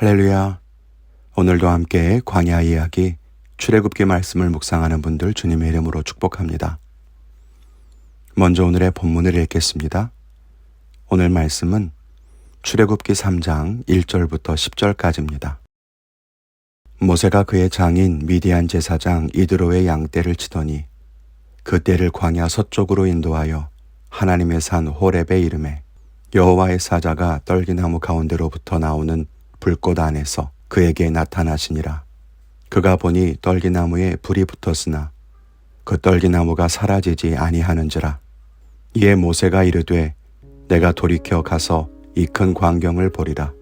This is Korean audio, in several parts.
할렐루야. 오늘도 함께 광야 이야기 출애굽기 말씀을 묵상하는 분들 주님의 이름으로 축복합니다. 먼저 오늘의 본문을 읽겠습니다. 오늘 말씀은 출애굽기 3장 1절부터 10절까지입니다. 모세가 그의 장인 미디안 제사장 이드로의 양떼를 치더니 그 떼를 광야 서쪽으로 인도하여 하나님의 산 호렙에 이르매 여호와의 사자가 떨기나무 가운데로부터 나오는 불꽃 안에서 그에게 나타나시니라. 그가 보니 떨기나무에 불이 붙었으나 그 떨기나무가 사라지지 아니하는지라. 이에 모세가 이르되 내가 돌이켜 가서 이 큰 광경을 보리라.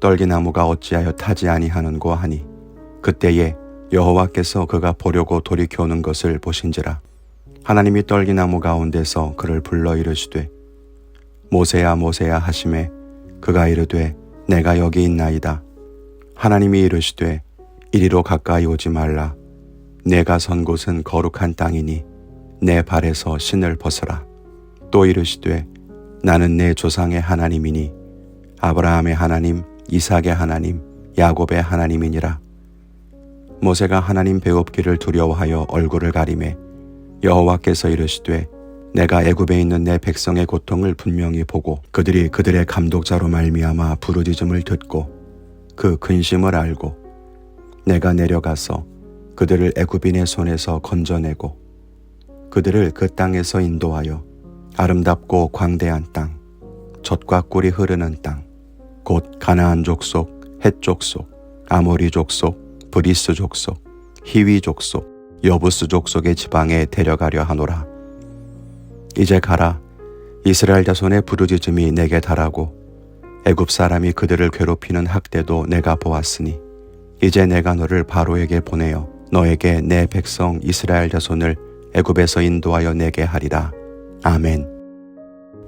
떨기나무가 어찌하여 타지 아니하는고 하니 그때에 여호와께서 그가 보려고 돌이켜 오는 것을 보신지라. 하나님이 떨기나무 가운데서 그를 불러 이르시되 모세야 모세야 하시매 그가 이르되 내가 여기 있나이다. 하나님이 이르시되 이리로 가까이 오지 말라. 내가 선 곳은 거룩한 땅이니 내 발에서 신을 벗어라. 또 이르시되 나는 내 조상의 하나님이니 아브라함의 하나님, 이삭의 하나님, 야곱의 하나님이니라. 모세가 하나님 배웁기를 두려워하여 얼굴을 가리매 여호와께서 이르시되 내가 애굽에 있는 내 백성의 고통을 분명히 보고 그들이 그들의 감독자로 말미암아 부르짖음을 듣고 그 근심을 알고 내가 내려가서 그들을 애굽인의 손에서 건져내고 그들을 그 땅에서 인도하여 아름답고 광대한 땅, 젖과 꿀이 흐르는 땅, 곧 가나안 족속, 헷 족속, 아모리 족속, 브리스 족속, 히위 족속, 여부스 족속의 지방에 데려가려 하노라. 이제 가라. 이스라엘 자손의 부르짖음이 내게 달하고 애굽 사람이 그들을 괴롭히는 학대도 내가 보았으니 이제 내가 너를 바로에게 보내어 너에게 내 백성 이스라엘 자손을 애굽에서 인도하여 내게 하리라. 아멘.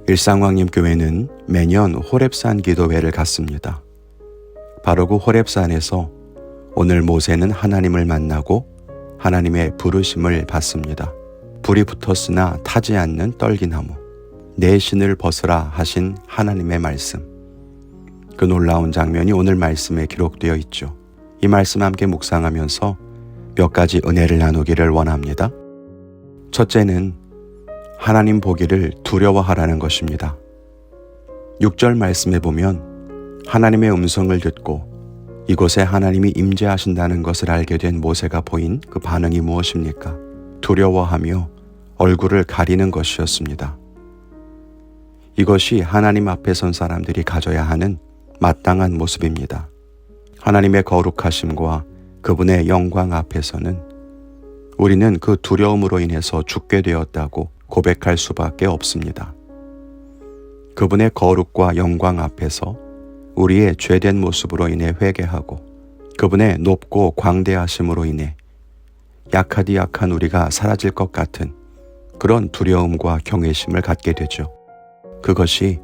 일상왕림교회는 매년 호렙산 기도회를 갖습니다. 바로 그 호렙산에서 오늘 모세는 하나님을 만나고 하나님의 부르심을 받습니다. 불이 붙었으나 타지 않는 떨기나무, 내 신을 벗으라 하신 하나님의 말씀. 그 놀라운 장면이 오늘 말씀에 기록되어 있죠. 이 말씀 함께 묵상하면서 몇 가지 은혜를 나누기를 원합니다. 첫째는 하나님 보기를 두려워하라는 것입니다. 6절 말씀에 보면 하나님의 음성을 듣고 이곳에 하나님이 임재하신다는 것을 알게 된 모세가 보인 그 반응이 무엇입니까? 두려워하며 얼굴을 가리는 것이었습니다. 이것이 하나님 앞에 선 사람들이 가져야 하는 마땅한 모습입니다. 하나님의 거룩하심과 그분의 영광 앞에서는 우리는 그 두려움으로 인해서 죽게 되었다고 고백할 수밖에 없습니다. 그분의 거룩과 영광 앞에서 우리의 죄된 모습으로 인해 회개하고 그분의 높고 광대하심으로 인해 약하디 약한 우리가 사라질 것 같은 그런 두려움과 경외심을 갖게 되죠. 그것이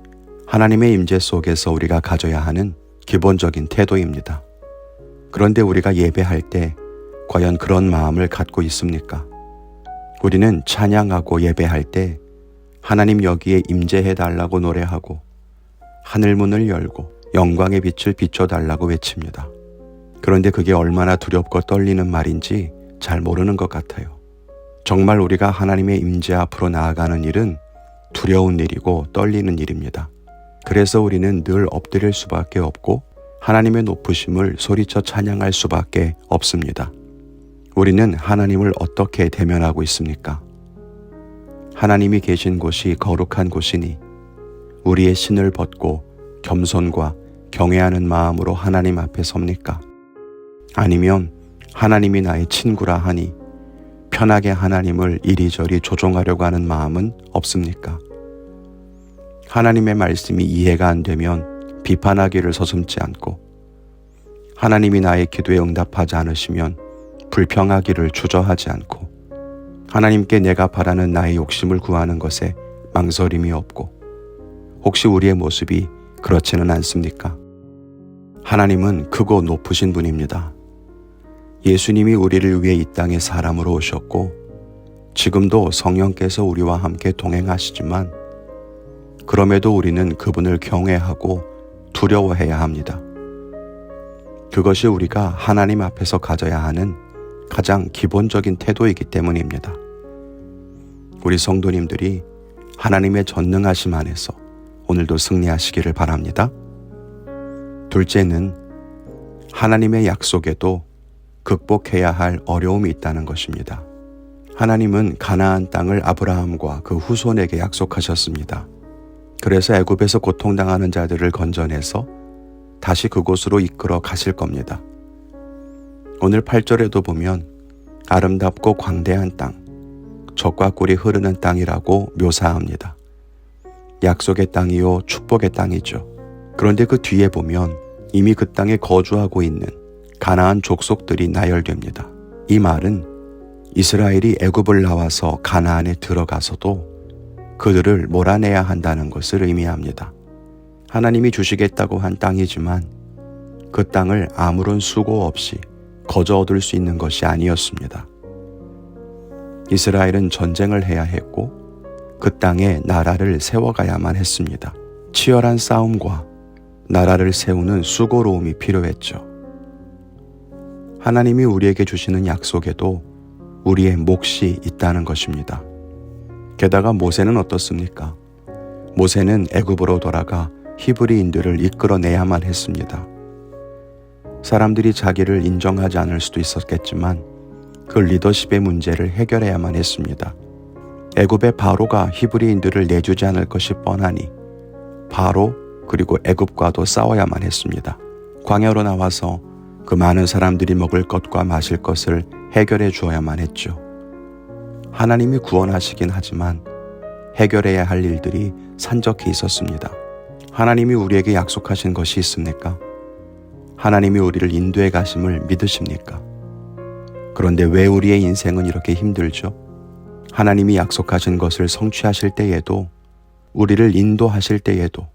하나님의 임재 속에서 우리가 가져야 하는 기본적인 태도입니다. 그런데 우리가 예배할 때 과연 그런 마음을 갖고 있습니까? 우리는 찬양하고 예배할 때 하나님 여기에 임재해달라고 노래하고 하늘문을 열고 영광의 빛을 비춰달라고 외칩니다. 그런데 그게 얼마나 두렵고 떨리는 말인지 잘 모르는 것 같아요. 정말 우리가 하나님의 임재 앞으로 나아가는 일은 두려운 일이고 떨리는 일입니다. 그래서 우리는 늘 엎드릴 수밖에 없고 하나님의 높으심을 소리쳐 찬양할 수밖에 없습니다. 우리는 하나님을 어떻게 대면하고 있습니까? 하나님이 계신 곳이 거룩한 곳이니 우리의 신을 벗고 겸손과 경외하는 마음으로 하나님 앞에 섭니까? 아니면 하나님이 나의 친구라 하니 편하게 하나님을 이리저리 조종하려고 하는 마음은 없습니까? 하나님의 말씀이 이해가 안 되면 비판하기를 서슴지 않고 하나님이 나의 기도에 응답하지 않으시면 불평하기를 주저하지 않고 하나님께 내가 바라는 나의 욕심을 구하는 것에 망설임이 없고 혹시 우리의 모습이 그렇지는 않습니까? 하나님은 크고 높으신 분입니다. 예수님이 우리를 위해 이 땅에 사람으로 오셨고 지금도 성령께서 우리와 함께 동행하시지만 그럼에도 우리는 그분을 경외하고 두려워해야 합니다. 그것이 우리가 하나님 앞에서 가져야 하는 가장 기본적인 태도이기 때문입니다. 우리 성도님들이 하나님의 전능하심 안에서 오늘도 승리하시기를 바랍니다. 둘째는 하나님의 약속에도 극복해야 할 어려움이 있다는 것입니다. 하나님은 가나안 땅을 아브라함과 그 후손에게 약속하셨습니다. 그래서 애굽에서 고통당하는 자들을 건져내서 다시 그곳으로 이끌어 가실 겁니다. 오늘 8절에도 보면 아름답고 광대한 땅, 젖과 꿀이 흐르는 땅이라고 묘사합니다. 약속의 땅이요 축복의 땅이죠. 그런데 그 뒤에 보면 이미 그 땅에 거주하고 있는 가나안 족속들이 나열됩니다. 이 말은 이스라엘이 애굽을 나와서 가나안에 들어가서도 그들을 몰아내야 한다는 것을 의미합니다. 하나님이 주시겠다고 한 땅이지만 그 땅을 아무런 수고 없이 거저 얻을 수 있는 것이 아니었습니다. 이스라엘은 전쟁을 해야 했고 그 땅에 나라를 세워가야만 했습니다. 치열한 싸움과 나라를 세우는 수고로움이 필요했죠. 하나님이 우리에게 주시는 약속에도 우리의 몫이 있다는 것입니다. 게다가 모세는 어떻습니까? 모세는 애굽으로 돌아가 히브리인들을 이끌어내야만 했습니다. 사람들이 자기를 인정하지 않을 수도 있었겠지만 그 리더십의 문제를 해결해야만 했습니다. 애굽의 바로가 히브리인들을 내주지 않을 것이 뻔하니 바로 그리고 애굽과도 싸워야만 했습니다. 광야로 나와서 그 많은 사람들이 먹을 것과 마실 것을 해결해 주어야만 했죠. 하나님이 구원하시긴 하지만 해결해야 할 일들이 산적해 있었습니다. 하나님이 우리에게 약속하신 것이 있습니까? 하나님이 우리를 인도해 가심을 믿으십니까? 그런데 왜 우리의 인생은 이렇게 힘들죠? 하나님이 약속하신 것을 성취하실 때에도, 우리를 인도하실 때에도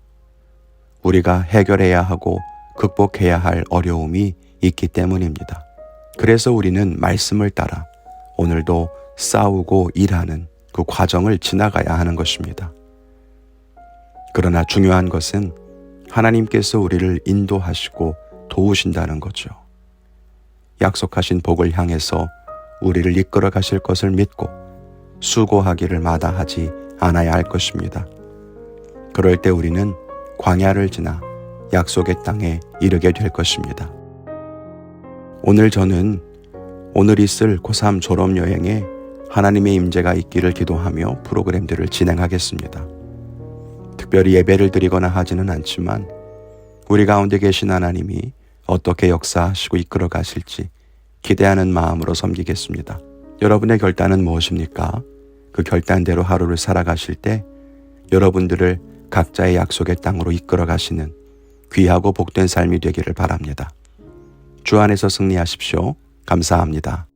우리가 해결해야 하고 극복해야 할 어려움이 있기 때문입니다. 그래서 우리는 말씀을 따라 오늘도 싸우고 일하는 그 과정을 지나가야 하는 것입니다. 그러나 중요한 것은 하나님께서 우리를 인도하시고 도우신다는 거죠. 약속하신 복을 향해서 우리를 이끌어 가실 것을 믿고 수고하기를 마다하지 않아야 할 것입니다. 그럴 때 우리는 광야를 지나 약속의 땅에 이르게 될 것입니다. 오늘 저는 오늘 있을 고3 졸업여행에 하나님의 임재가 있기를 기도하며 프로그램들을 진행하겠습니다. 특별히 예배를 드리거나 하지는 않지만 우리 가운데 계신 하나님이 어떻게 역사하시고 이끌어 가실지 기대하는 마음으로 섬기겠습니다. 여러분의 결단은 무엇입니까? 그 결단대로 하루를 살아가실 때 여러분들을 각자의 약속의 땅으로 이끌어 가시는 귀하고 복된 삶이 되기를 바랍니다. 주 안에서 승리하십시오. 감사합니다.